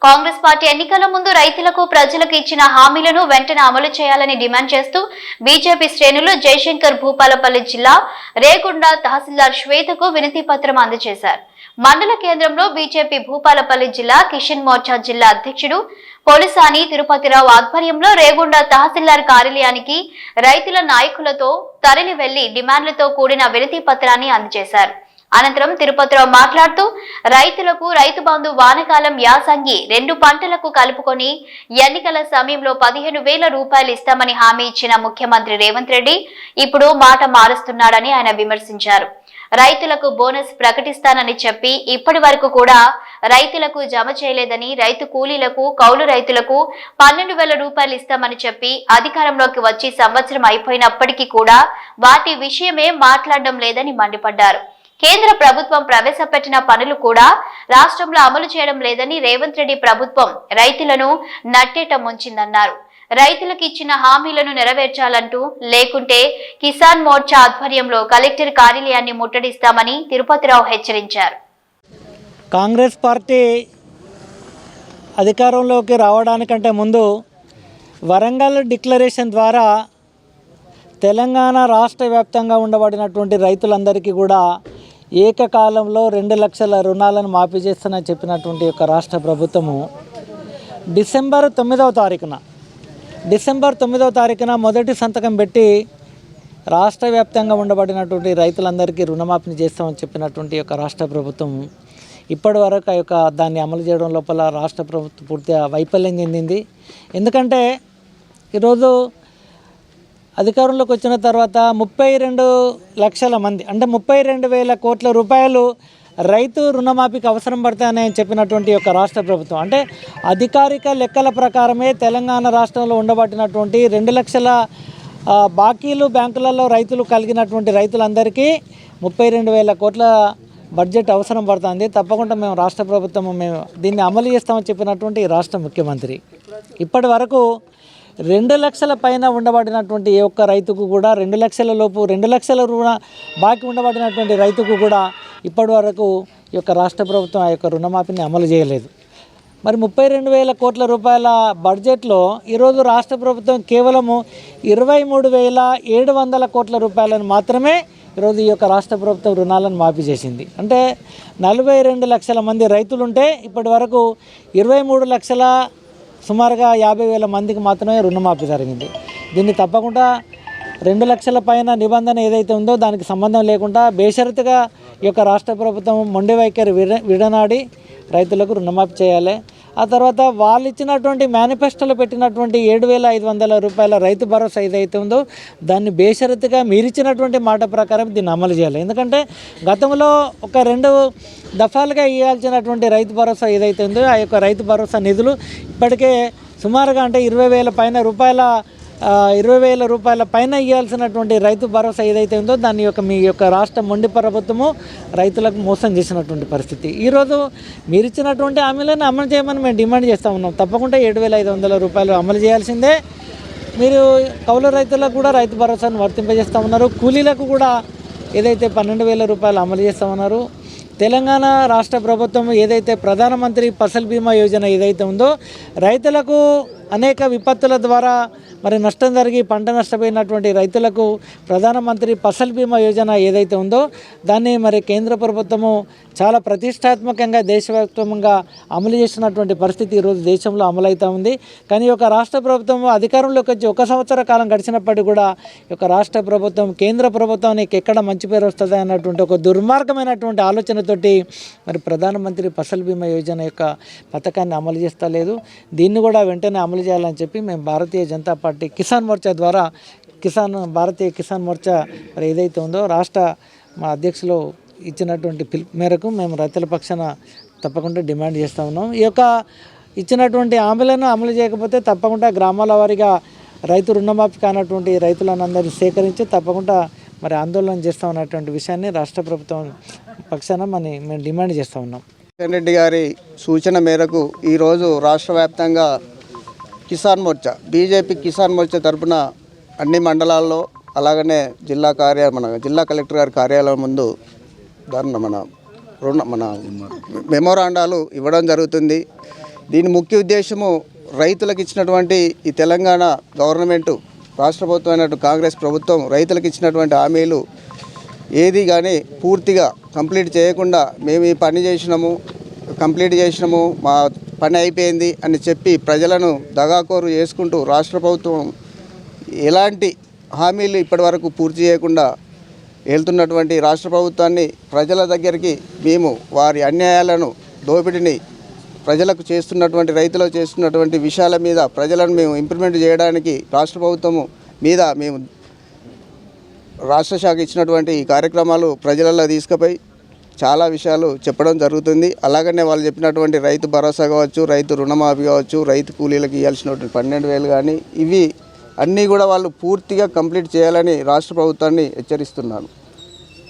Congress party ఎన్నికల ముందు రైతులకు ప్రజలకు ఇచ్చిన హామీలను వెంటనే అమలు చేయాలని డిమాండ్ చేస్తూ బీజేపీ శ్రేణులు జయశంకర్ భూపాలపల్లి జిల్లా రేగుండ తహసీల్దార్ శ్వేతకు వినతి పత్రం అందజేశారు. మండల కేంద్రంలో బీజేపీ భూపాలపల్లి జిల్లా కిషన్ మోర్చా జిల్లా అధ్యక్షుడు పోలిసాని తిరుపతిరావు ఆధ్వర్యంలో రేగుండ తహసీల్దార్ కార్యాలయానికి రైతుల నాయకులతో తరలి వెళ్లి డిమాండ్లతో కూడిన వినతి పత్రాన్ని అందజేశారు. అనంతరం తిరుపతిరావు మాట్లాడుతూ రైతులకు రైతు బంధు వానకాలం యాసంగి 2 పంటలకు కలుపుకొని ఎన్నికల సమయంలో 15,000 రూపాయలు ఇస్తామని హామీ ఇచ్చిన ముఖ్యమంత్రి రేవంత్ రెడ్డి ఇప్పుడు మాట మారుస్తున్నాడని ఆయన విమర్శించారు. రైతులకు బోనస్ ప్రకటిస్తానని చెప్పి ఇప్పటి వరకు కూడా రైతులకు జమ చేయలేదని, రైతు కూలీలకు కౌలు రైతులకు 12,000 రూపాయలు ఇస్తామని చెప్పి అధికారంలోకి వచ్చి సంవత్సరం అయిపోయినప్పటికీ కూడా వాటి విషయమే మాట్లాడడం లేదని మండిపడ్డారు. కేంద్ర ప్రభుత్వం ప్రవేశపెట్టిన పనులు కూడా రాష్ట్రంలో అమలు చేయడం లేదని రేవంత్ రెడ్డి ప్రభుత్వం రైతులను నట్టేట ముంచిందన్నారు. రైతులకు ఇచ్చిన హామీలను నెరవేర్చాలంటూ లేకుంటే కిసాన్ మోర్చా ఆధ్వర్యంలో కలెక్టర్ కార్యాలయాన్ని ముట్టడిస్తామని తిరుపతిరావు హెచ్చరించారు. కాంగ్రెస్ పార్టీ అధికారంలోకి రావడానికంటే ముందు వరంగల్ డిక్లరేషన్ ద్వారా తెలంగాణ రాష్ట్ర వ్యాప్తంగా ఉండబడినటువంటి రైతులందరికీ కూడా ఏకకాలంలో 2 లక్షల రుణాలను మాఫీ చేస్తానని చెప్పినటువంటి యొక్క రాష్ట్ర ప్రభుత్వము డిసెంబర్ 9వ తారీఖున మొదటి సంతకం పెట్టి రాష్ట్ర వ్యాప్తంగా ఉండబడినటువంటి రైతులందరికీ రుణమాఫీ చేస్తామని చెప్పినటువంటి యొక్క రాష్ట్ర ప్రభుత్వం ఇప్పటి వరకు ఆ యొక్క దాన్ని అమలు చేయడం లోపల రాష్ట్ర ప్రభుత్వం పూర్తిగా వైఫల్యం చెందింది. ఎందుకంటే ఈరోజు అధికారంలోకి వచ్చిన తర్వాత 32 లక్షల మంది అంటే 32,000 కోట్ల రూపాయలు రైతు రుణమాఫీకి అవసరం పడతాయని చెప్పినటువంటి యొక్క రాష్ట్ర ప్రభుత్వం అంటే అధికారిక లెక్కల ప్రకారమే తెలంగాణ రాష్ట్రంలో ఉండబట్టినటువంటి 2 లక్షల బాకీలు బ్యాంకులలో రైతులు కలిగినటువంటి రైతులందరికీ 32,000 కోట్ల బడ్జెట్ అవసరం పడుతుంది. తప్పకుండా మేము రాష్ట్ర ప్రభుత్వం మేము దీన్ని అమలు చేస్తామని చెప్పినటువంటి రాష్ట్ర ముఖ్యమంత్రి ఇప్పటి వరకు 2 లక్షల పైన ఉండబడినటువంటి ఏ ఒక్క రైతుకు కూడా 2 లక్షల లోపు 2 లక్షల రుణ బాకీ ఉండబడినటువంటి రైతుకు కూడా ఇప్పటి వరకు ఈ యొక్క రాష్ట్ర ప్రభుత్వం ఆ యొక్క రుణమాఫీని అమలు చేయలేదు. మరి 32,000 కోట్ల రూపాయల బడ్జెట్లో ఈరోజు రాష్ట్ర ప్రభుత్వం కేవలము 23,700 కోట్ల రూపాయలను మాత్రమే ఈరోజు ఈ యొక్క రాష్ట్ర ప్రభుత్వం రుణాలను మాఫీ చేసింది. అంటే 42 లక్షల మంది రైతులుంటే ఇప్పటి వరకు 23 లక్షల సుమారుగా 50,000 మందికి మాత్రమే రుణమాఫీ జరిగింది. దీన్ని తప్పకుండా 2 లక్షల పైన నిబంధన ఏదైతే ఉందో దానికి సంబంధం లేకుండా బేషరతుగా ఈ యొక్క రాష్ట్ర ప్రభుత్వం మొండి వైఖరి విడనాడి రైతులకు రుణమాఫీ చేయాలి. ఆ తర్వాత వాళ్ళు ఇచ్చినటువంటి మేనిఫెస్టోలో పెట్టినటువంటి 7,500 రూపాయల రైతు భరోసా ఏదైతే ఉందో దాన్ని బేషరతుగా మీరిచ్చినటువంటి మాట ప్రకారం దీన్ని అమలు చేయాలి. ఎందుకంటే గతంలో ఒక 2 దఫాలుగా ఇవ్వాల్సినటువంటి రైతు భరోసా ఏదైతే ఉందో ఆ యొక్క రైతు భరోసా నిధులు ఇప్పటికే సుమారుగా అంటే 20,000 రూపాయల పైన ఇవ్వాల్సినటువంటి రైతు భరోసా ఏదైతే ఉందో దాని యొక్క మీ యొక్క రాష్ట్ర మొండి ప్రభుత్వము రైతులకు మోసం చేసినటువంటి పరిస్థితి. ఈరోజు మీరు ఇచ్చినటువంటి హామీలను అమలు చేయమని మేము డిమాండ్ చేస్తూ ఉన్నాం. తప్పకుండా 7,500 రూపాయలు అమలు చేయాల్సిందే. మీరు కౌలు రైతులకు కూడా రైతు భరోసాను వర్తింపజేస్తూ ఉన్నారు. కూలీలకు కూడా ఏదైతే 12,000 రూపాయలు అమలు చేస్తూ ఉన్నారు. తెలంగాణ రాష్ట్ర ప్రభుత్వం ఏదైతే ప్రధానమంత్రి ఫసల్ బీమా యోజన ఏదైతే ఉందో రైతులకు అనేక విపత్తుల ద్వారా మరి నష్టం జరిగి పంట నష్టపోయినటువంటి రైతులకు ప్రధానమంత్రి ఫసల్ బీమా యోజన ఏదైతే ఉందో దాన్ని మరి కేంద్ర ప్రభుత్వము చాలా ప్రతిష్టాత్మకంగా దేశవ్యాప్తంగా అమలు చేసినటువంటి పరిస్థితి ఈరోజు దేశంలో అమలవుతూ ఉంది. కానీ ఒక రాష్ట్ర ప్రభుత్వం అధికారంలోకి వచ్చి 1 సంవత్సర కాలం గడిచినప్పటికీ కూడా ఈ యొక్క రాష్ట్ర ప్రభుత్వం కేంద్ర ప్రభుత్వానికి ఎక్కడ మంచి పేరు వస్తుంది అన్నటువంటి ఒక దుర్మార్గమైనటువంటి ఆలోచనతోటి మరి ప్రధానమంత్రి ఫసల్ బీమా యోజన యొక్క పథకాన్ని అమలు చేస్తలేదు. దీన్ని కూడా వెంటనే అమలు చేయాలని చెప్పి మేము భారతీయ జనతా పార్టీ కిసాన్ మోర్చా ద్వారా భారతీయ కిసాన్ మోర్చా మరి ఏదైతే ఉందో రాష్ట్ర మా అధ్యక్షులు ఇచ్చినటువంటి పిలుపు మేరకు మేము రైతుల పక్షాన తప్పకుండా డిమాండ్ చేస్తూ ఉన్నాం. ఈ యొక్క ఇచ్చినటువంటి హామీలను అమలు చేయకపోతే తప్పకుండా గ్రామాల వారీగా రైతు రుణమాఫీ కానటువంటి రైతులను అందరినీ సేకరించి తప్పకుండా మరి ఆందోళన చేస్తామన్నటువంటి విషయాన్ని రాష్ట్ర ప్రభుత్వం పక్షాన మేము డిమాండ్ చేస్తూ ఉన్నాం. కిషన్ రెడ్డి గారి సూచన మేరకు ఈరోజు రాష్ట్ర వ్యాప్తంగా బీజేపీ కిసాన్ మోర్చా తరఫున అన్ని మండలాల్లో అలాగనే మన జిల్లా కలెక్టర్ గారి కార్యాలయం ముందు మన మెమోరాండాలు ఇవ్వడం జరుగుతుంది. దీని ముఖ్య ఉద్దేశము రైతులకు ఇచ్చినటువంటి ఈ తెలంగాణ గవర్నమెంటు రాష్ట్ర ప్రభుత్వం కాంగ్రెస్ ప్రభుత్వం రైతులకు ఇచ్చినటువంటి హామీలు ఏది కానీ పూర్తిగా కంప్లీట్ చేయకుండా మేము ఈ పని చేసినాము, కంప్లీట్ చేసినాము, మా పని అయిపోయింది అని చెప్పి ప్రజలను దగాకోరు చేసుకుంటూ రాష్ట్ర ప్రభుత్వం ఎలాంటి హామీలు ఇప్పటివరకు పూర్తి చేయకుండా వెళ్తున్నటువంటి రాష్ట్ర ప్రభుత్వాన్ని ప్రజల దగ్గరికి మేము వారి అన్యాయాలను, దోపిడీని ప్రజలకు చేస్తున్నటువంటి రైతులకు చేస్తున్నటువంటి విషయాల మీద ప్రజలను మేము ఇంప్లిమెంట్ చేయడానికి రాష్ట్ర ప్రభుత్వము మీద మేము రాష్ట్ర శాఖ ఇచ్చినటువంటి ఈ కార్యక్రమాలు ప్రజలలో తీసుకుపోయి చాలా విషయాలు చెప్పడం జరుగుతుంది. అలాగనే వాళ్ళు చెప్పినటువంటి రైతు భరోసా కావచ్చు, రైతు రుణమాఫీ కావచ్చు, రైతు కూలీలకు ఇవ్వాల్సినటువంటి 12,000 కానీ ఇవి అన్నీ కూడా వాళ్ళు పూర్తిగా కంప్లీట్ చేయాలని రాష్ట్ర ప్రభుత్వాన్ని హెచ్చరిస్తున్నాను.